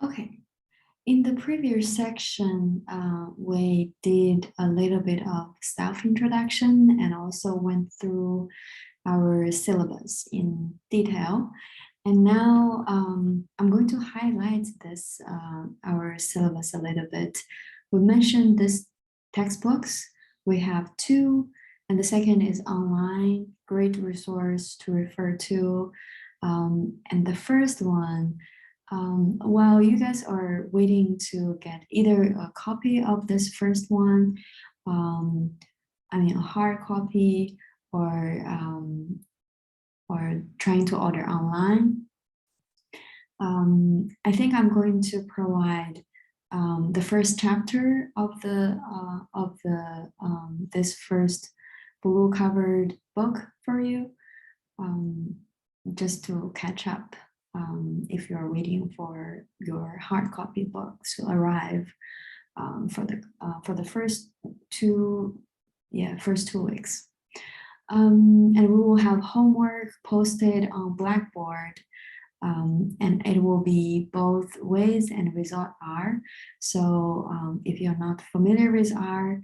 Okay. In the previous section, we did a little bit of self-introduction and also went through our syllabus in detail. And now I'm going to highlight this, our syllabus a little bit. We mentioned this textbooks. We have two, and the second is online, great resource to refer to. And the first one, while you guys are waiting to get either a copy of this first one, I mean a hard copy, or trying to order online, I think I'm going to provide the first chapter of this first blue covered book for you, just to catch up. If you're waiting for your hard copy book to arrive for the first 2 weeks. And we will have homework posted on Blackboard, and it will be both with and without R. So if you're not familiar with R,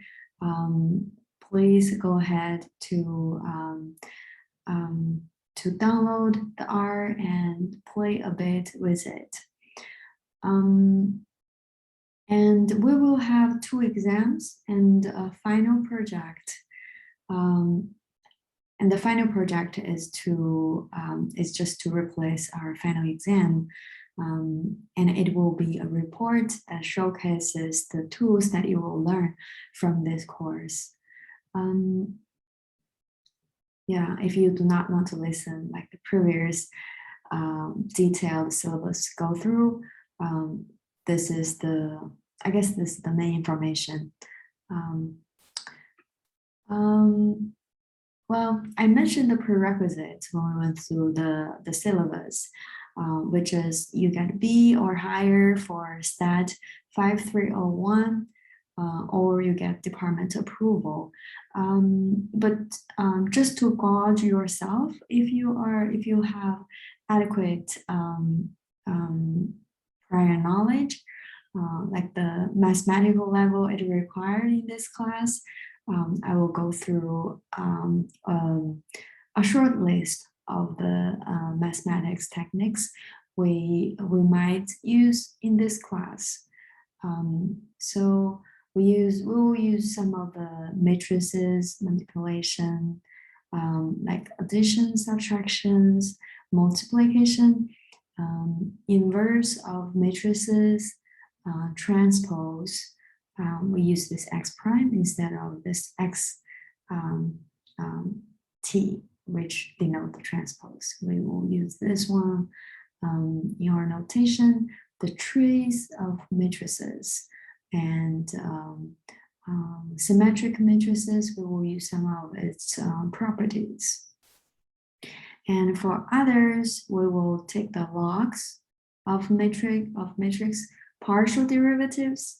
please go ahead to download the R and play a bit with it. And we will have 2 exams and a final project. And the final project is just to replace our final exam. And it will be a report that showcases the tools that you will learn from this course. Yeah, if you do not want to listen like the previous detailed syllabus go through, this is the main information. Well, I mentioned the prerequisites when we went through the syllabus, which is you get B or higher for STAT 5301, or you get department approval. But just to gauge yourself, if you have adequate prior knowledge, like the mathematical level it required in this class, I will go through a short list of the mathematics techniques we might use in this class. So we will use some of the matrices manipulation, like addition, subtractions, multiplication, inverse of matrices, transpose. We use this x prime instead of this x t, which denote the transpose. We will use this one in our notation, the trees of matrices, and symmetric matrices, we will use some of its properties. And for others, we will take the logs of matrix, partial derivatives,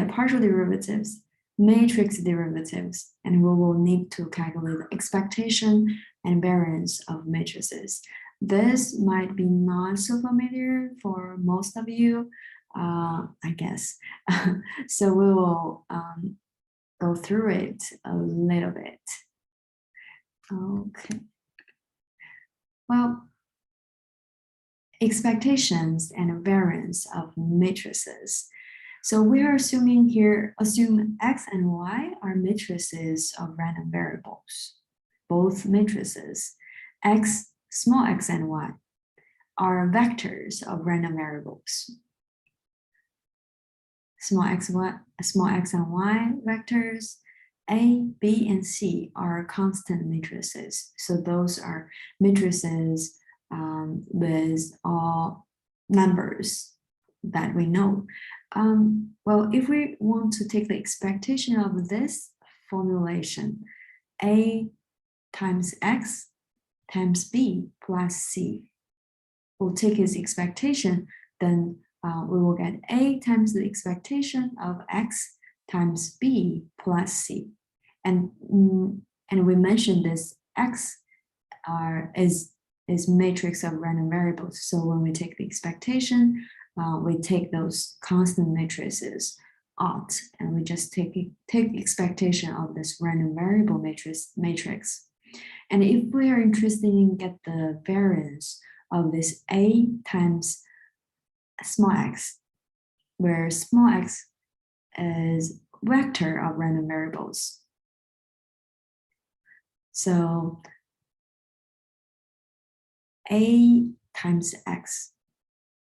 partial derivatives, matrix derivatives, and we will need to calculate the expectation and variance of matrices. This might be not so familiar for most of you, I guess. So we will go through it a little bit. Okay. Well, expectations and variance of matrices. So we are assuming here, assume x and y are matrices of random variables. Both matrices, x, small x and y, are vectors of random variables. Small x and y vectors, A, B, and C are constant matrices. So those are matrices with all numbers that we know. Well, if we want to take the expectation of this formulation, A times X times B plus C, we'll take its expectation, then we will get A times the expectation of X times B plus C. And we mentioned this X is is matrix of random variables. So when we take the expectation, we take those constant matrices out, and we just take expectation of this random variable matrix. And if we are interested in get the variance of this A times small x, where small x is vector of random variables. So A times x,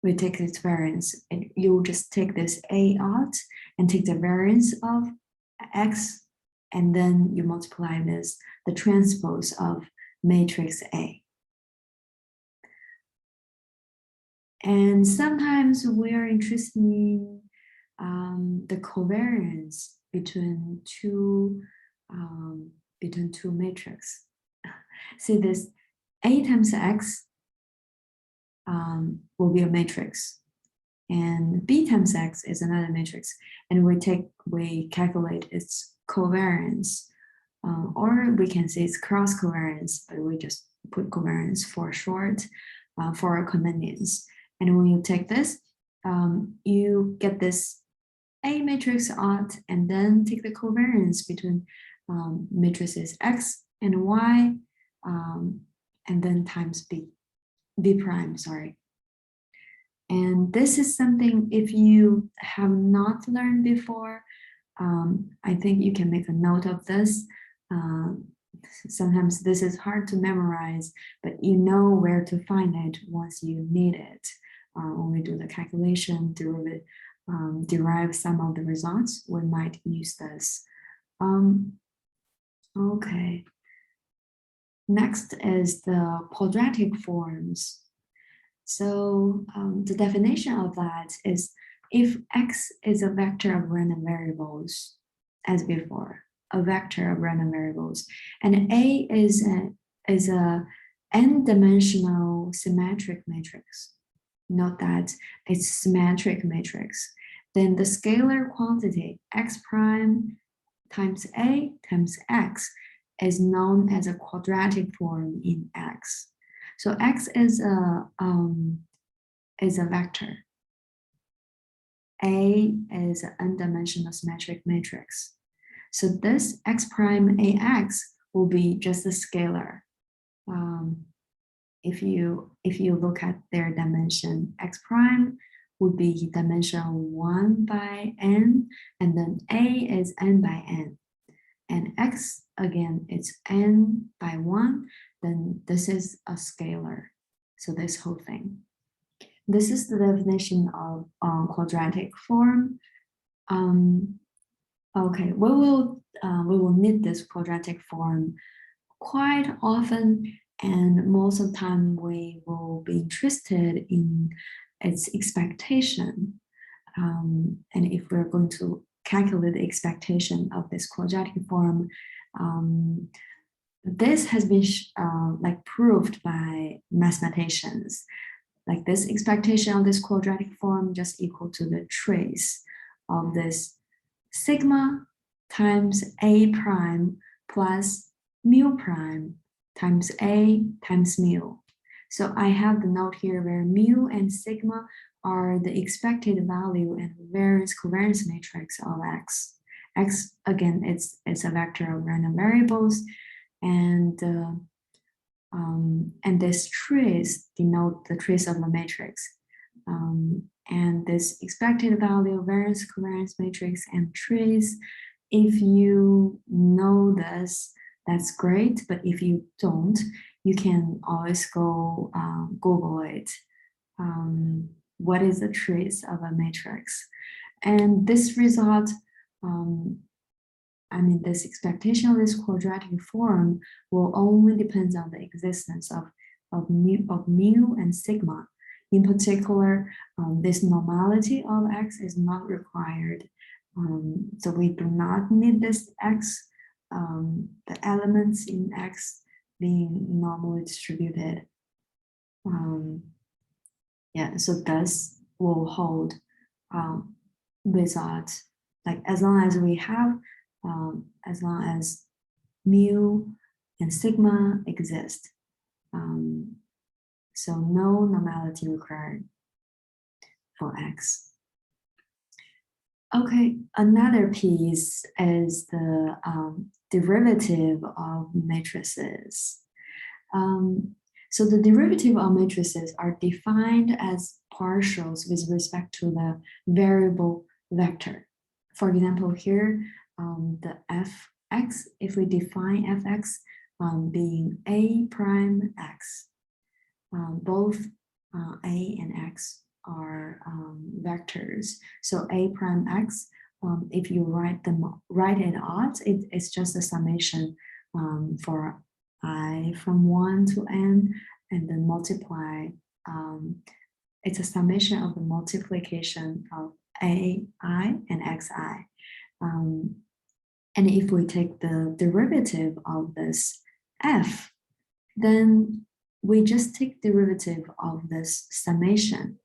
we take its variance, and you just take this A out and take the variance of x, and then you multiply this, the transpose of matrix A. And sometimes we are interested in the covariance between two matrices. See this A times x will be a matrix, and B times x is another matrix, and we calculate its covariance, or we can say it's cross covariance, but we just put covariance for short for our convenience. And when you take this, you get this A matrix out, and then take the covariance between matrices X and Y, and then times B prime, sorry. And this is something, if you have not learned before, I think you can make a note of this. Sometimes this is hard to memorize, but you know where to find it once you need it. When we do the calculation, derive some of the results, we might use this. Okay. Next is the quadratic forms. So the definition of that is if x is a vector of random variables, as before, a vector of random variables, and A is a n-dimensional symmetric matrix. Note that it's symmetric matrix. Then the scalar quantity x prime times A times x is known as a quadratic form in X. So X is a vector. A is an n-dimensional symmetric matrix. So this x prime AX will be just a scalar. If you look at their dimension, x prime would be dimension 1 by n, and then A is n by n. And x, again, it's n by 1, then this is a scalar. So this whole thing. This is the definition of quadratic form. Okay, we will need this quadratic form quite often, and most of the time we will be interested in its expectation. And if we're going to calculate the expectation of this quadratic form, this has been like proved by mathematicians. Like this expectation of this quadratic form just equal to the trace of this sigma times A prime plus mu prime times A times mu. So I have the note here where mu and sigma are the expected value and variance covariance matrix of X. X, again, it's a vector of random variables, and this trace denote the trace of the matrix. And this expected value, variance covariance matrix, and trace, if you know this, that's great. But if you don't, you can always go Google it. What is the trace of a matrix? And this result, I mean, this expectation of this quadratic form will only depend on the existence of mu and sigma. In particular, this normality of X is not required. So we do not need this X, the elements in X being normally distributed. Yeah, so this will hold without, like, as long as we have, as long as mu and sigma exist, So no normality required for X. Okay, another piece is the derivative of matrices. So the derivative of matrices are defined as partials with respect to the variable vector. For example, here, the fx, if we define fx being a prime x, both a and x are vectors. So a prime x, if you write it out, it's just a summation for I from 1 to n, and then multiply. It's a summation of the multiplication of ai and xi. And if we take the derivative of this f, then we just take derivative of this summation.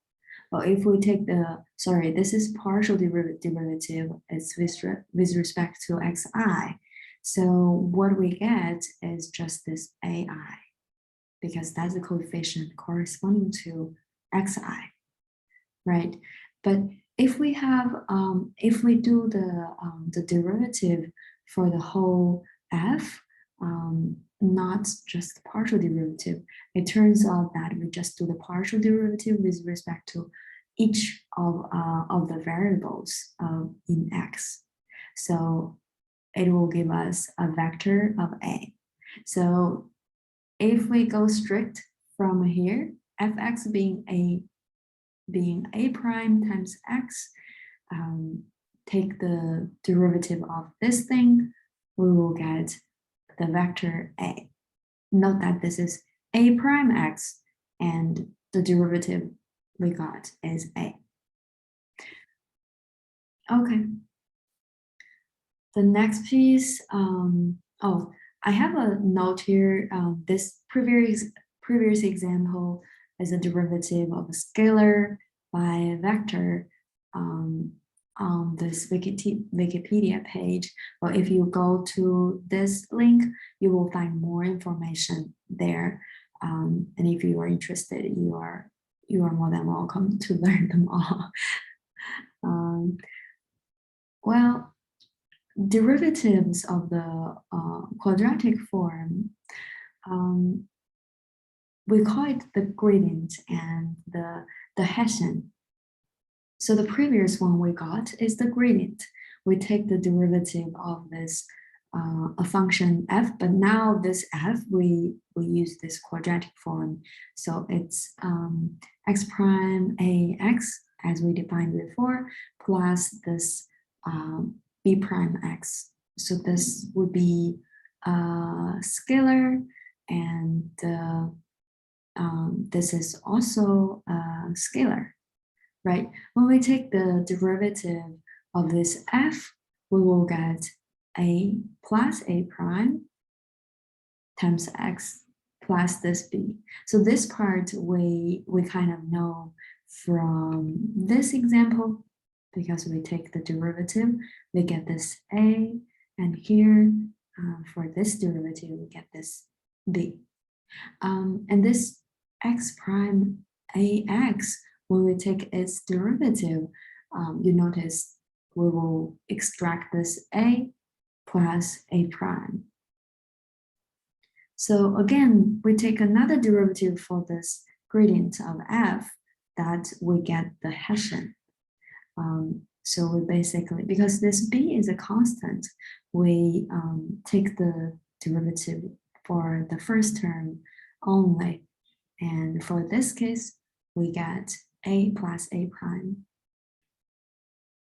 Or if we take this is partial derivative, it's with respect to xi. So what we get is just this ai, because that's the coefficient corresponding to xi, right? But if we have, if we do the derivative for the whole f, not just partial derivative, it turns out that we just do the partial derivative with respect to each of the variables in x. So it will give us a vector of a. So if we go strict from here, fx being a prime times x, take the derivative of this thing, we will get the vector a. Note that this is a prime x, and the derivative we got is a. Okay. The next piece, I have a note here. This previous example is a derivative of a scalar by a vector on this Wikipedia page. But if you go to this link, you will find more information there. And if you are interested, you are more than welcome to learn them all. Well, derivatives of the quadratic form, we call it the gradient and the Hessian. So the previous one we got is the gradient. We take the derivative of this a function f, but now this f, we use this quadratic form. So it's x prime ax, as we defined before, plus this b prime x. So this would be scalar, and this is also scalar, right? When we take the derivative of this f, we will get a plus a prime times x plus this b. So this part we kind of know from this example, because we take the derivative, we get this a, and here for this derivative, we get this b. And this x prime ax, when we take its derivative, you notice we will extract this a plus a prime. So again, we take another derivative for this gradient of f, that we get the Hessian. So we basically, because this b is a constant, we take the derivative for the first term only. And for this case, we get a plus a prime